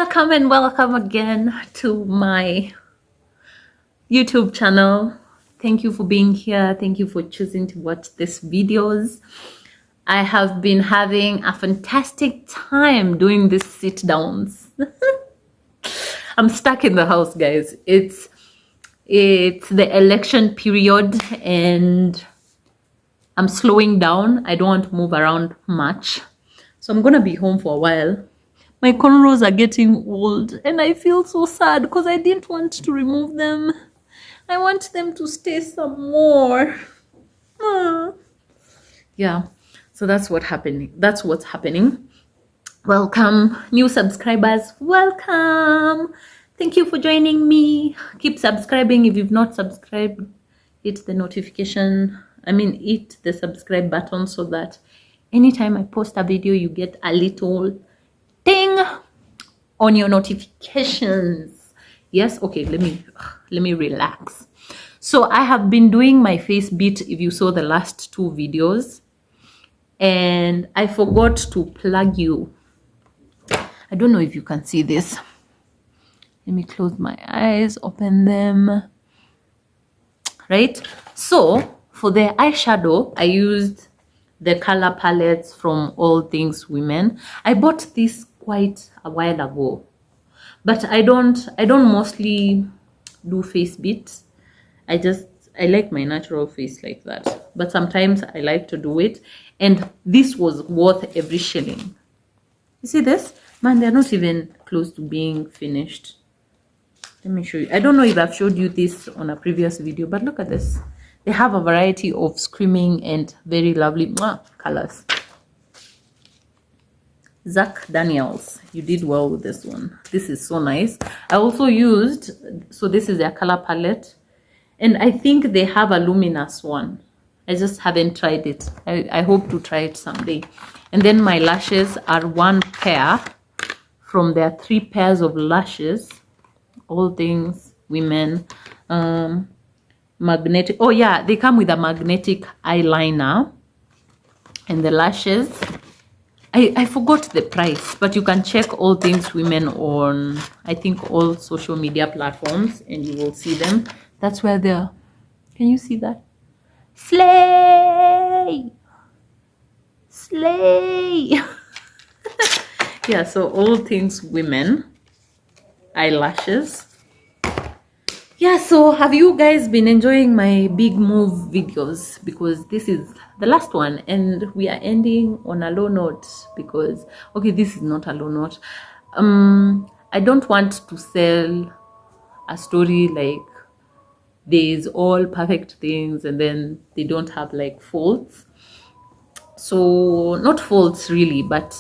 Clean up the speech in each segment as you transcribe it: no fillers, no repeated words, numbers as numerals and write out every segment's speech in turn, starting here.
Welcome and welcome again to my YouTube channel. Thank you for being here. Thank you for choosing to watch these videos. I have been having a fantastic time doing these sit downs. I'm stuck in the house, guys. It's the election period and I'm slowing down. I don't want to move around much. So I'm gonna be home for a while. My cornrows are getting old and I feel so sad because I didn't want to remove them. I want them to stay some more. Yeah, so that's what's happening. Welcome, new subscribers. Welcome. Thank you for joining me. Keep subscribing. If you've not subscribed, hit the subscribe button so that anytime I post a video, you get a little ding on your notifications. Yes, okay, let me relax. So I have been doing my face beat, if you saw the last two videos, and I forgot to plug you. I don't know if you can see this. Let me close my eyes, open them. Right, so for the eyeshadow I used the color palettes from All Things Women. I bought this quite a while ago, but I don't mostly do face beats. I like my natural face like that, but sometimes I like to do it, and this was worth every shilling. You see this? Man, they're not even close to being finished. Let me show you. I don't know if I've showed you this on a previous video, but look at this. They have a variety of screaming and very lovely colors. Zach Daniels, you did well with this one. This is so nice. I also used, so this is their color palette, and I think they have a luminous one. I just haven't tried it. I hope to try it someday. And then my lashes are one pair from their 3 pairs of lashes. All Things Women. Magnetic. Oh yeah, they come with a magnetic eyeliner, and the lashes, I forgot the price, but you can check All Things Women on, I think, all social media platforms, and you will see them. That's where they're. Can you see that? Slay! Yeah, so All Things Women eyelashes. Yeah, so have you guys been enjoying my big move videos? Because this is the last one and we are ending on a low note, because okay, this is not a low note. I don't want to sell a story like there's all perfect things and then they don't have like faults. So not faults really, but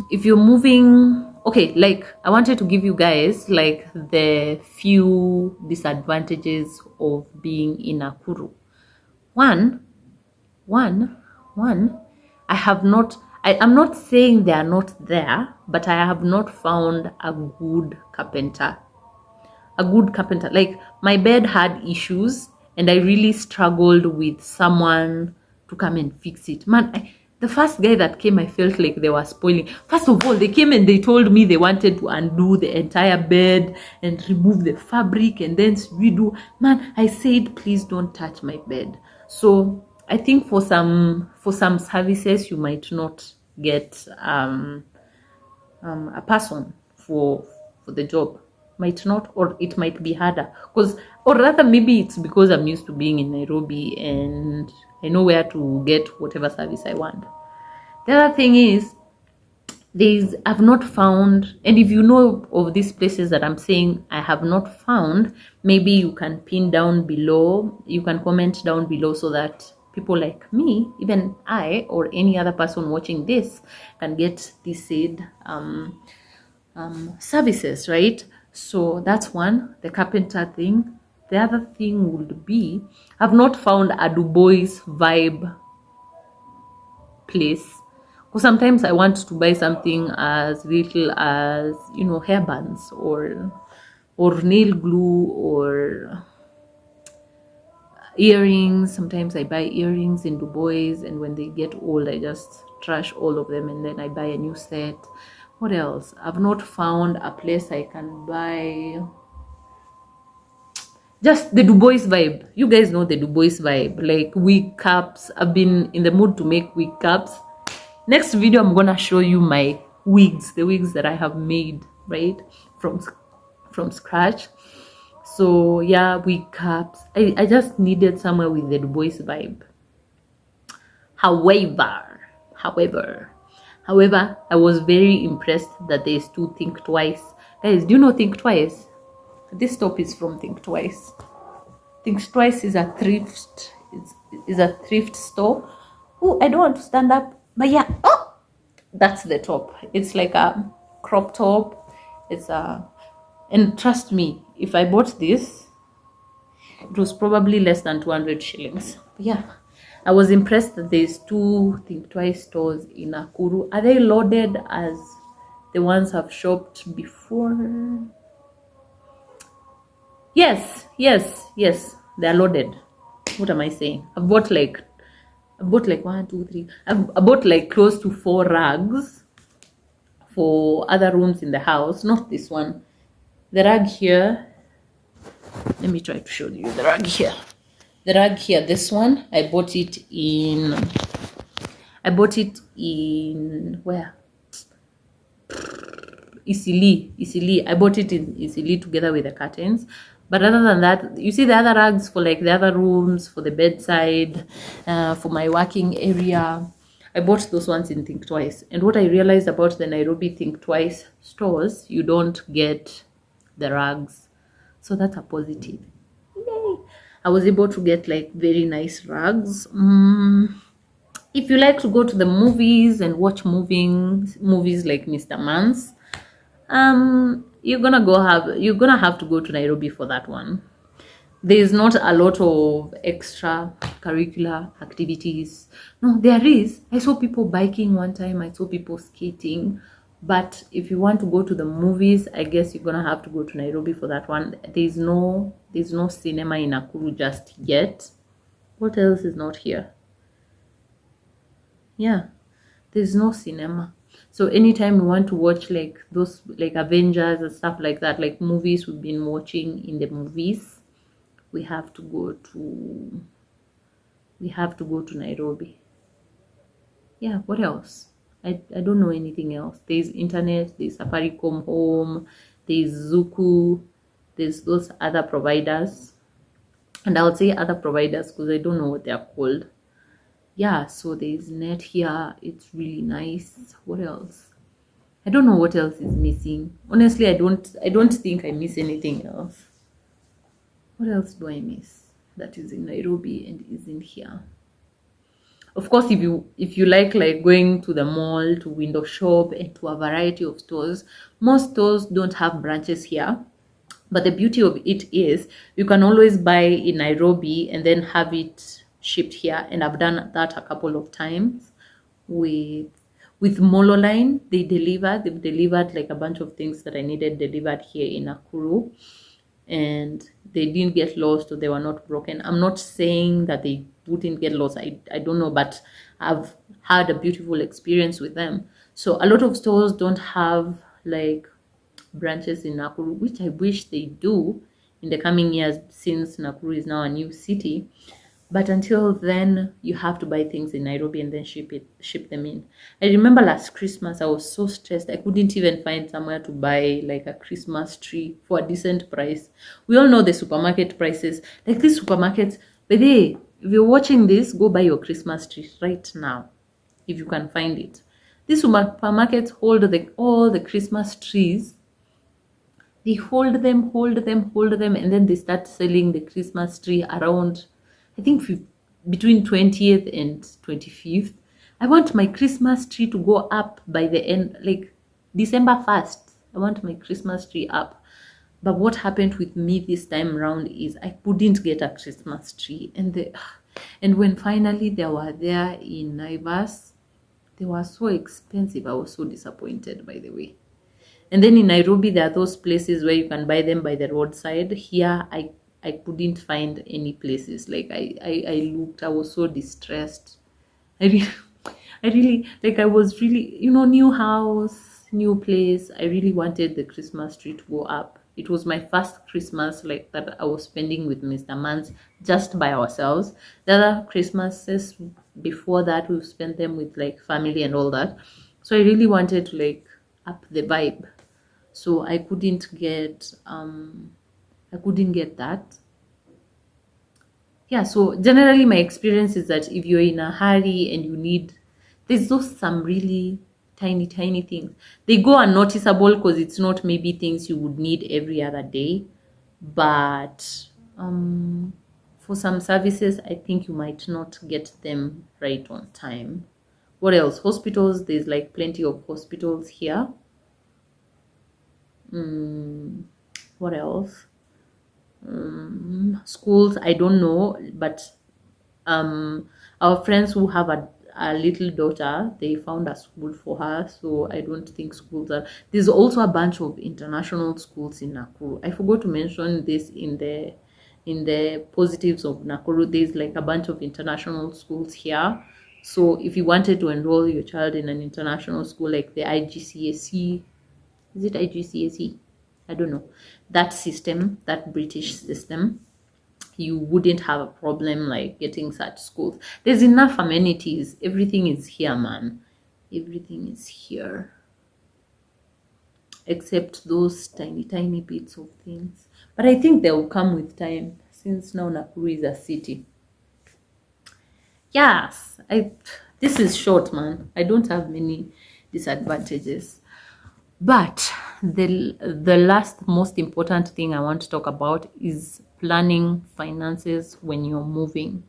if you're moving, okay, like I wanted to give you guys like the few disadvantages of being in Nakuru. One, I'm not saying they are not there, but I have not found a good carpenter. Like my bed had issues and I really struggled with someone to come and fix it. Man, the first guy that came, I felt like they were spoiling. First of all, they came and they told me they wanted to undo the entire bed and remove the fabric and then redo. Man, I said, please don't touch my bed. So I think for some services you might not get a person for the job. Might not, or it might be harder, or rather maybe it's because I'm used to being in Nairobi and I know where to get whatever service I want. The other thing is, I've not found, and if you know of these places that I'm saying I have not found, maybe you can pin down below, you can comment down below so that people like me, even I or any other person watching this, can get these said services, right? So that's one, the carpenter thing. The other thing would be, I've not found a Du Bois vibe place, because sometimes I want to buy something as little as, you know, hair bands or nail glue or earrings. Sometimes I buy earrings in Du Bois, and when they get old I just trash all of them and then I buy a new set. What else? I've not found a place I can buy. Just the Dubois vibe. You guys know the Dubois vibe. Like wig caps. I've been in the mood to make wig caps. Next video, I'm gonna show you my wigs, the wigs that I have made, right? From scratch. So yeah, wig caps. I just needed somewhere with the Dubois vibe. However, I was very impressed that there's two Think Twice. Guys, do you know Think Twice? This top is from Think Twice. Think Twice is a thrift. Is a thrift store. Oh, I don't want to stand up, but yeah. Oh, that's the top. It's like a crop top. It's a, and trust me, if I bought this, it was probably less than 200 shillings. But yeah, I was impressed that there's two Think Twice stores in Nakuru. Are they loaded as the ones I've shopped before? Yes, they're loaded. What am I saying? I bought like 1, 2, 3. I bought like close to 4 rugs for other rooms in the house. Not this one. The rug here. Let me try to show you the rug here. The rug here, this one, I bought it in where? Easily. I bought it in Easily together with the curtains. But other than that, you see the other rugs for like the other rooms, for the bedside, for my working area. I bought those ones in Think Twice. And what I realized about the Nairobi Think Twice stores, you don't get the rugs. So that's a positive. Yay! I was able to get like very nice rugs. If you like to go to the movies and watch movies like Mr. Mans, you're gonna have to go to Nairobi for that one. There's not a lot of extra curricular activities. No, there is. I saw people biking one time. I saw people skating. But if you want to go to the movies, I guess you're gonna have to go to Nairobi for that one. There's no cinema in Nakuru just yet. What else is not here? Yeah, there's no cinema. So anytime we want to watch like those like Avengers and stuff like that, like movies we've been watching in the movies, we have to go to Nairobi. Yeah, what else? I don't know anything else. There's internet, there's Safaricom Home, there's Zuku, there's those other providers. And I'll say other providers because I don't know what they're called. Yeah, so there's net here. It's really nice. What else? I don't know what else is missing. Honestly, I don't think I miss anything else. What else do I miss that is in Nairobi and isn't here? Of course, if you like going to the mall, to window shop, and to a variety of stores, most stores don't have branches here. But the beauty of it is you can always buy in Nairobi and then have it shipped here. And I've done that a couple of times with Molo Line. They've delivered like a bunch of things that I needed delivered here in Nakuru, and they didn't get lost or they were not broken. I'm not saying that they wouldn't get lost. I don't know, but I've had a beautiful experience with them. So a lot of stores don't have like branches in Nakuru, which I wish they do in the coming years, since Nakuru is now a new city. But until then, you have to buy things in Nairobi and then ship them in. I remember last Christmas, I was so stressed. I couldn't even find somewhere to buy like a Christmas tree for a decent price. We all know the supermarket prices. Like these supermarkets, but if you're watching this, go buy your Christmas tree right now, if you can find it. These supermarkets hold all the Christmas trees. They hold them, and then they start selling the Christmas tree around, I think, between 20th and 25th. I want my Christmas tree to go up by the end, like December 1st. I want my Christmas tree up. But what happened with me this time around is I couldn't get a Christmas tree. And when finally they were there in Naivas, they were so expensive. I was so disappointed, by the way. And then in Nairobi, there are those places where you can buy them by the roadside. Here, I couldn't find any places. Like I looked, I was so distressed. I really, like I was really, new house, new place, I really wanted the Christmas tree to go up. It was my first Christmas like that I was spending with Mr. Mans just by ourselves. The other Christmases before that, we've spent them with like family and all that. So I really wanted to like up the vibe. So I couldn't get that. Yeah, so generally my experience is that if you're in a hurry and you need, there's those some really tiny things. They go unnoticeable because it's not maybe things you would need every other day. But for some services, I think you might not get them right on time. What else? Hospitals, there's like plenty of hospitals here. What else? Schools, I don't know, but our friends who have a little daughter, they found a school for her, so I don't think schools are. There's also a bunch of international schools in Nakuru. I forgot to mention this in the positives of Nakuru. There's like a bunch of international schools here. So if you wanted to enroll your child in an international school like the IGCSE, is it IGCSE? I don't know. That system, that British system, you wouldn't have a problem like getting such schools. There's enough amenities. Everything is here, man. Everything is here. Except those tiny bits of things. But I think they will come with time since now Nakuru is a city. Yes, this is short, man. I don't have many disadvantages. But the last most important thing I want to talk about is planning finances when you're moving.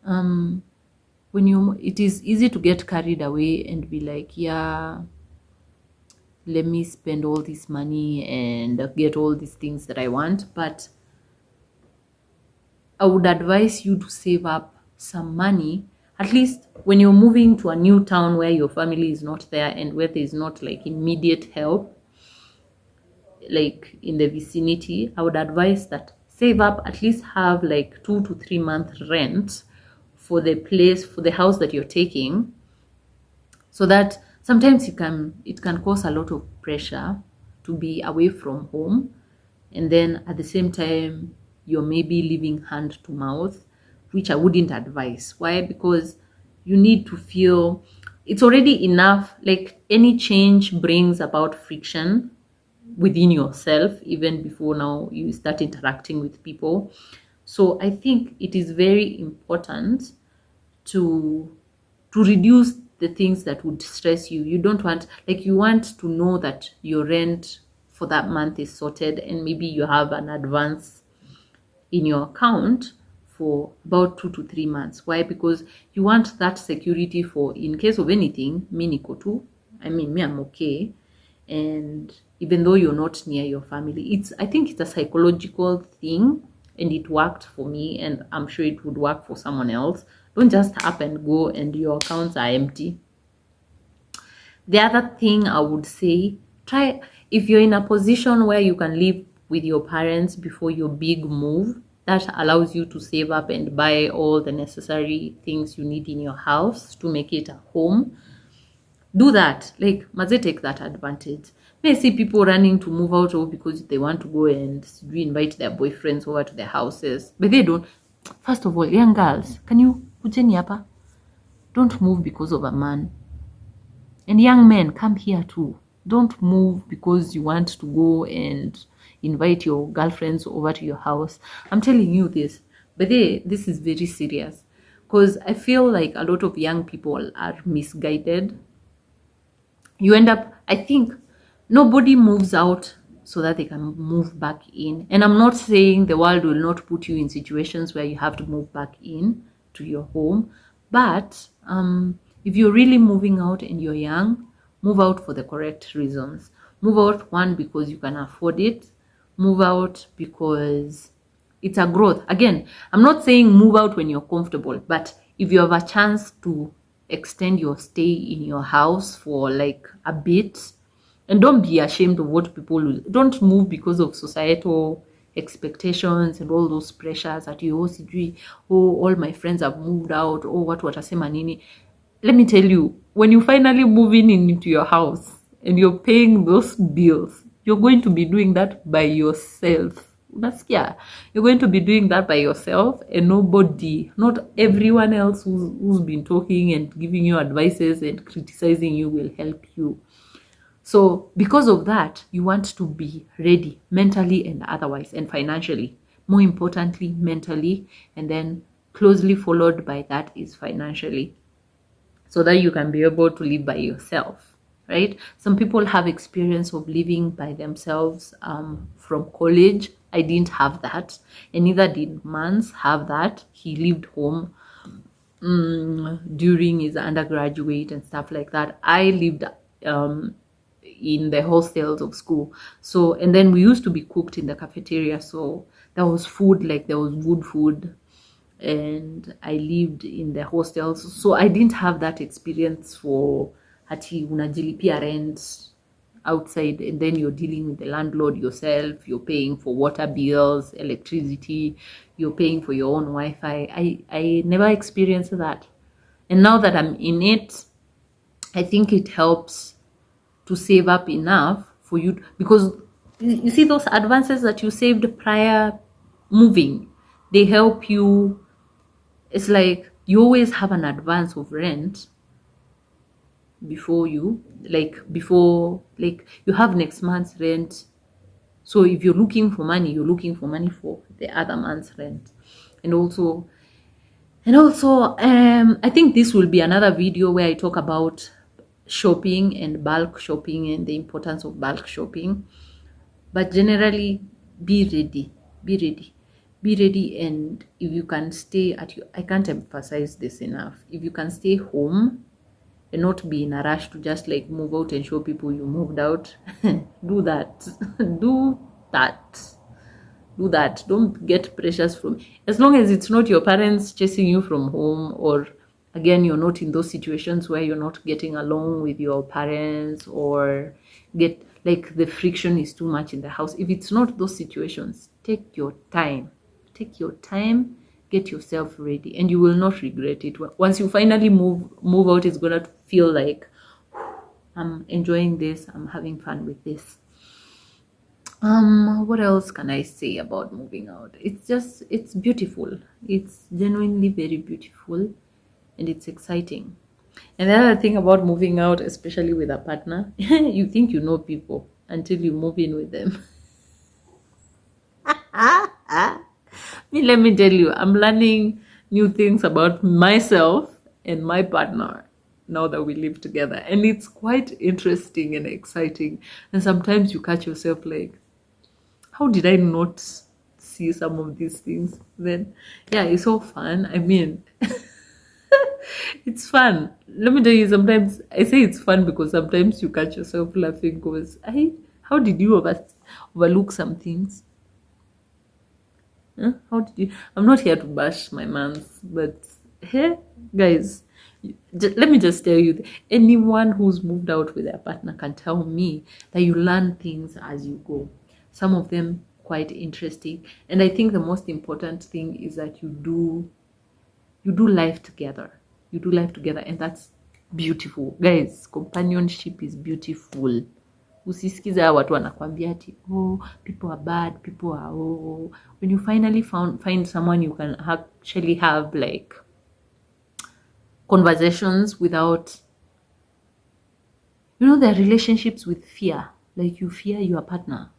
It is easy to get carried away and be like, yeah, let me spend all this money and get all these things that I want. But I would advise you to save up some money, at least when you're moving to a new town where your family is not there and where there's not like immediate help like in the vicinity. I would advise that save up, at least have like 2 to 3 month rent for the place, for the house that you're taking, so that sometimes it can cause a lot of pressure to be away from home, and then at the same time you're maybe living hand to mouth, which I wouldn't advise. Why? Because you need to feel it's already enough. Like any change brings about friction within yourself even before now you start interacting with people. So I think it is very important to reduce the things that would stress you. You don't want, like, you want to know that your rent for that month is sorted, and maybe you have an advance in your account for about 2 to 3 months. Why? Because you want that security for in case of anything. Me, I'm okay. And even though you're not near your family, I think it's a psychological thing, and it worked for me, and I'm sure it would work for someone else. Don't just up and go and your accounts are empty. The other thing I would say, try, if you're in a position where you can live with your parents before your big move, that allows you to save up and buy all the necessary things you need in your house to make it a home. Do that. Like, must they take that advantage? May see people running to move out because they want to go and invite their boyfriends over to their houses, but they don't. First of all, young girls, can you kujeni hapa? Don't move because of a man. And young men, come here too. Don't move because you want to go and invite your girlfriends over to your house. I'm telling you this, but this is very serious, because I feel like a lot of young people are misguided. You end up, I think, nobody moves out so that they can move back in. And I'm not saying the world will not put you in situations where you have to move back in to your home, but if you're really moving out and you're young, move out for the correct reasons. Move out, one, because you can afford it. Move out because it's a growth. Again, I'm not saying move out when you're comfortable, but if you have a chance to extend your stay in your house for like a bit, and don't be ashamed of what people will. Don't move because of societal expectations and all those pressures that you all my friends have moved out, or what watasema nini. Let me tell you, when you finally move in into your house and you're paying those bills, you're going to be doing that by yourself. Unasikia? You're going to be doing that by yourself, and nobody, not everyone else who's been talking and giving you advices and criticizing you will help you. So because of that, you want to be ready mentally and otherwise, and financially. More importantly, mentally, and then closely followed by that is financially, so that you can be able to live by yourself, right? Some people have experience of living by themselves from college. I didn't have that, and neither did Mans have that. He lived home during his undergraduate and stuff like that. I lived in the hostels of school. So, and then we used to be cooked in the cafeteria. So there was food, like there was good food, and I lived in the hostels. So I didn't have that experience for hati unajilipia rent outside, and then you're dealing with the landlord yourself, you're paying for water bills, electricity, you're paying for your own Wi-Fi. I never experienced that. And now that I'm in it, I think it helps to save up enough for you, because you see those advances that you saved prior moving, they help you. It's like you always have an advance of rent before you you have next month's rent. So if you're looking for money, you're looking for money for the other month's rent. And also I think this will be another video where I talk about shopping and bulk shopping and the importance of bulk shopping. But generally, be ready. And if you can stay at your, I can't emphasize this enough, if you can stay home and not be in a rush to just like move out and show people you moved out, do that. Do that. Don't get pressures from, as long as it's not your parents chasing you from home, or again, you're not in those situations where you're not getting along with your parents, or get like the friction is too much in the house. If it's not those situations, take your time, get yourself ready, and you will not regret it. Once you finally move out, it's gonna feel like, I'm enjoying this, I'm having fun with this. What else can I say about moving out? It's beautiful. It's genuinely very beautiful, and it's exciting. And the other thing about moving out, especially with a partner, you think you know people until you move in with them. Let me tell you, I'm learning new things about myself and my partner now that we live together, and it's quite interesting and exciting. And sometimes you catch yourself like, how did I not see some of these things then? Yeah, it's so fun. I mean, it's fun. Let me tell you, sometimes I say it's fun because sometimes you catch yourself laughing because, how did you overlook some things? Huh? How did you? I'm not here to bash my mans, but hey, guys, let me just tell you, anyone who's moved out with their partner can tell me that you learn things as you go. Some of them quite interesting, and I think the most important thing is that you do life together. And that's beautiful, guys. Companionship is beautiful. Usisikiza watu wanakwambia ati, oh, people are bad, people are, oh. When you finally find someone you can actually have like conversations without, there are relationships with fear. Like you fear your partner.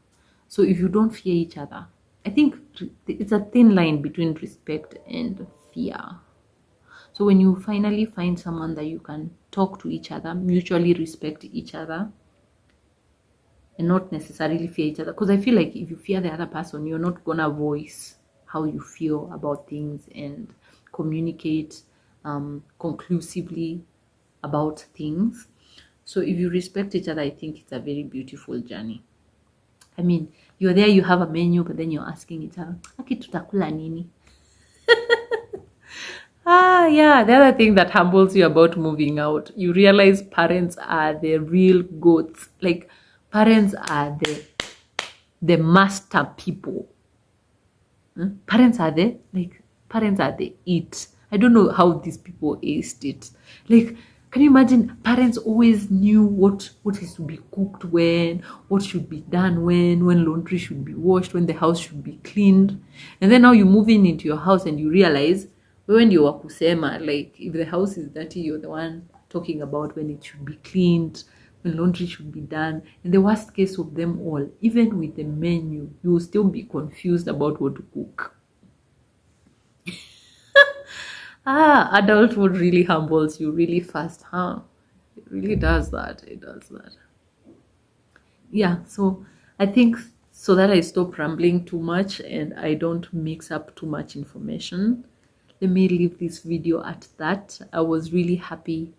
So if you don't fear each other, I think it's a thin line between respect and fear. So when you finally find someone that you can talk to each other, mutually respect each other, and not necessarily fear each other. Because I feel like if you fear the other person, you're not gonna voice how you feel about things and communicate conclusively about things. So if you respect each other, I think it's a very beautiful journey. I mean, you're there, you have a menu, but then you're asking each other, aki tutakula nini? Yeah, the other thing that humbles you about moving out, you realize parents are the real goats. Like, parents are the master people. Parents are the it. I don't know how these people aced it. Like, Can you imagine? Parents always knew what is to be cooked when, what should be done when laundry should be washed, when the house should be cleaned. And then now you move in into your house and you realize when you are kusema, like if the house is dirty, you're the one talking about when it should be cleaned, when laundry should be done. And the worst case of them all, even with the menu, you will still be confused about what to cook. Adulthood really humbles you really fast, huh? It really does that. It does that. Yeah, so I think so that I stop rambling too much and I don't mix up too much information, let me leave this video at that. I was really happy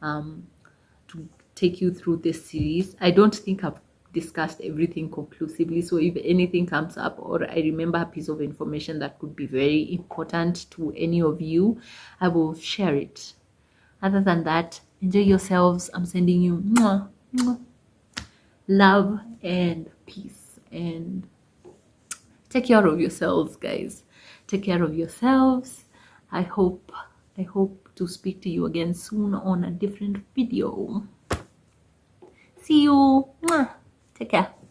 to take you through this series. I don't think I've discussed everything conclusively, so if anything comes up or I remember a piece of information that could be very important to any of you, I will share it. Other than that, enjoy yourselves. I'm sending you mwah, mwah, love and peace, and take care of yourselves, guys. Take care of yourselves. I hope to speak to you again soon on a different video. See you. Mwah. Take care.